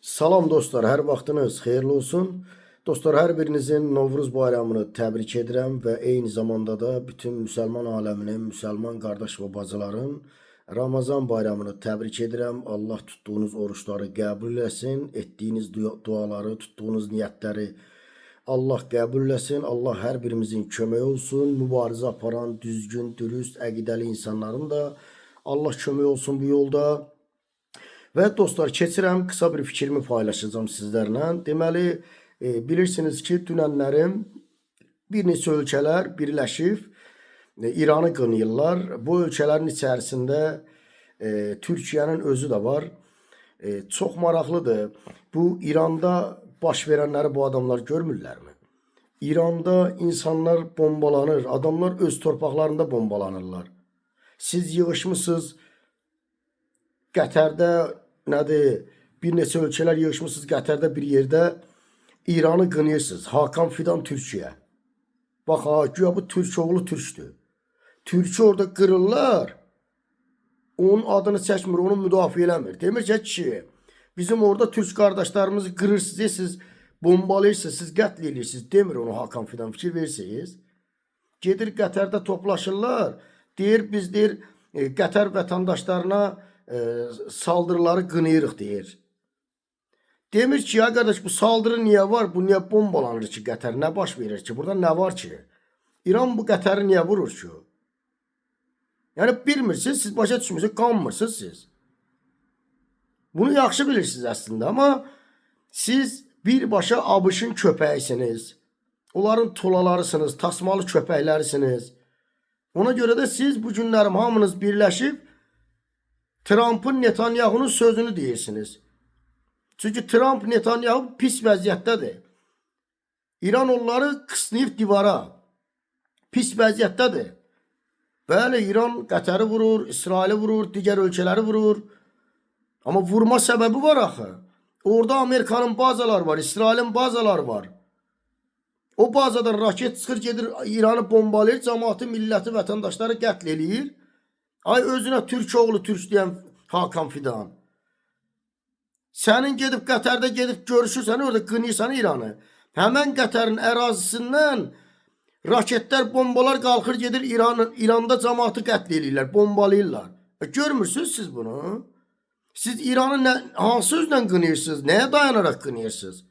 Salam dostlar, hər vaxtınız xeyirli olsun. Dostlar, hər birinizin Novruz bayramını təbrik edirəm və eyni zamanda da bütün müsəlman aləminin, müsəlman qardaş və bacıların Ramazan bayramını təbrik edirəm. Allah tutduğunuz oruçları qəbul etsin, etdiyiniz duaları, tutduğunuz niyyətləri Allah qəbul etsin. Allah hər birimizin köməyi olsun. Mübarizə aparan, düzgün, dürüst, əqidəli insanların da Allah köməyi olsun bu yolda. Və dostlar, keçirəm, qısa bir fikrimi paylaşacağım sizlərlə. Deməli, bilirsiniz ki, dünənlərim bir neçə ölkələr birləşib İranı qınayırlar. Bu ölkələrin içərisində Türkiyənin özü də var. Çox maraqlıdır. Bu İranda baş verənləri bu adamlar görmürlərmi? İranda insanlar bombalanır, adamlar öz torpaqlarında bombalanırlar. Siz yığışmışsınız Qətərdə, nədir, bir neçə ölkələr yığışmışsınız Qətərdə bir yerdə İranı qınayırsınız. Hakan Fidan Türkiyə. Bax, güya bu Türk oğlu Türkdür. Türkü orada qırırlar. Onun adını çəkmir, onu müdafiə eləmir. Demir ki, bizim orada Türk qardaşlarımızı qırırsınız, siz bombalayırsınız, siz qətl edirsiniz. Demir onu Hakan Fidan, fikir verirsiniz. Gedir Qətərdə toplaşırlar. Deyir, biz deyir, Qətər vətəndaşlarına saldırıları qınayırıq deyir. Demir ki, ya qardaş, bu saldırı niyə var? Bu niyə bombalanır ki Qətər? Nə baş verir ki? Burada nə var ki? İran bu Qətəri niyə vurur ki? Yəni bilmirsiniz, siz başa düşmürsünüz, qanmırsınız siz. Bunu yaxşı bilirsiniz əslində, amma siz birbaşa ABŞ-ın köpəyisiniz. Onların tolalarısınız, tasmalı köpəklərisiniz. Ona görə də siz bu günlərim hamınız birləşib Trump'ın Netanyahunun sözünü deyirsiniz. Çünki Trump Netanyahu pis vəziyyətdədir. İran onları qısnayıb divara. Pis vəziyyətdədir. Bəli, İran Qətəri vurur, İsraili vurur, digər ölkələri vurur. Amma vurma səbəbi var axı. Orada Amerikanın bazaları var, İsrailin bazaları var. O bazadan raket çıxır, gedir İranı bombalayır, cəmaatı, milləti, vətəndaşları qətl eləyir. Ay özünə Türk oğlu Türk deyən Hakan Fidan. Sənin gedib Qətərdə gedib görüşürsən, orada qınıyırsan İranı. Həmən Qətərin ərazisindən raketlər, bombalar qalxır, gedir İranda cəmaatı qətl eləyirlər, bombalayırlar. Görmürsünüz siz bunu? Siz İranı hansı sözlə qınıyırsınız? Nəyə dayanaraq qınıyırsınız?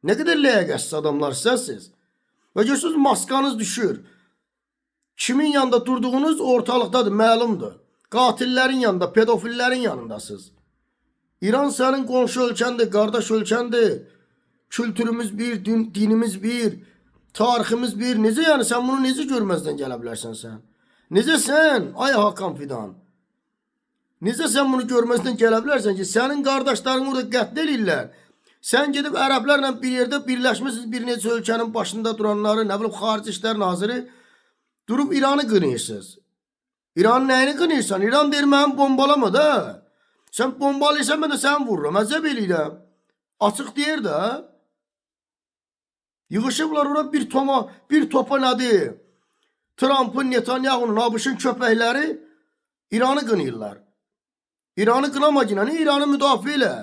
Nə qədər ləyəqətsiz adamlar sizsiniz? Və görürsünüz, maskanız düşür. Kimin yanında durduğunuz ortalıqdadır, məlumdur. Qatillərin yanında, pedofillərin yanındasınız. İran sənin qonşu ölkəndir, qardaş ölkəndir. Kültürümüz bir, dinimiz bir, tariximiz bir. Necə yəni sən bunu necə görməzdən gələ bilərsən sən? Necə sən, ay Hakan Fidan? Necə sən bunu görməzdən gələ bilərsən ki, sənin qardaşların orada qətl eləyirlər. Sən gedib ərəblərlə bir yerdə birləşmişsiniz, bir neçə ölkənin başında duranları, nə bilim, Xarici İşlər Naziri, durub İranı qınayırsınız. İranın nəyini qınayırsan? İran deyir, mənim bombalama da. Sən bombalayırsan, mən də sən vururum. Əzəb eləyirəm. Açıq deyir də. Yığışıblar ora bir topa nədir? Trump'ın, Netanyahunun, ABŞ-ın köpəkləri İranı qınayırlar. İranı qınama yine, İranı müdafiə elə.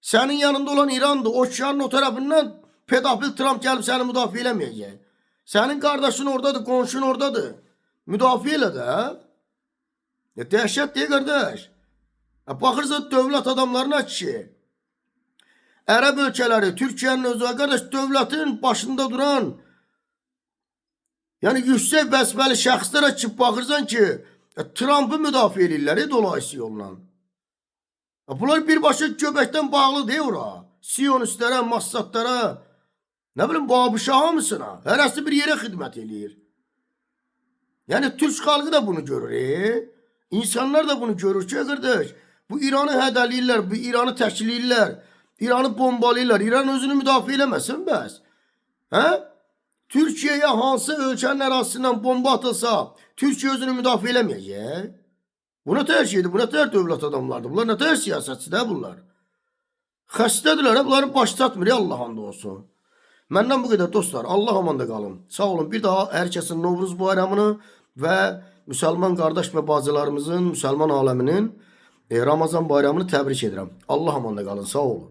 Sənin yanında olan İrandır. Okeanın o tərəfindən pedofil Trump gəlib səni müdafiə eləməyəcək. Sənin qardaşın oradadır, qonşun oradadır. Müdafiə elə də. Dəhşət deyil, qardaş. Baxırsa dövlət adamlarına ki, Ərəb ölkələri, Türkiyənin özü, qardaş, dövlətin başında duran, yəni yüksək vəzifəli şəxslərə ki, baxırsan ki, Trump'ı müdafiə edirlər, dolayısı yolla. Bunlar birbaşa göbəkdən bağlı deyil ora. Siyonistlərə, Massadlara, nə bilim, bu abışa hamısına, hərəsi bir yerə xidmət eləyir. Yəni Türk xalqı da bunu görür. İnsanlar da bunu görür ki, qardaş, bu İranı hədəliyirlər, bu İranı təkləyirlər, İranı bombalayırlar, İran özünü müdafiə eləməsin bəs. Hə? Türkiyəyə hansı ölkənin ərazisindən bomba atılsa, Türkiyə özünü müdafiə eləməyəcək. Bu nə tər şeydir, bu nə tər dövlət adamlardır, bunlar nə tər siyasətçidir bunlar. Xəstədirlər, bunların baş çatmır, Allah hamd olsun. Məndən bu qədər dostlar, Allah amanda qalın. Sağ olun, bir daha hər kəsin Novruz bayramını və müsəlman qardaş və bacılarımızın, müsəlman aləminin Ramazan bayramını təbrik edirəm. Allah amanda qalın, sağ olun.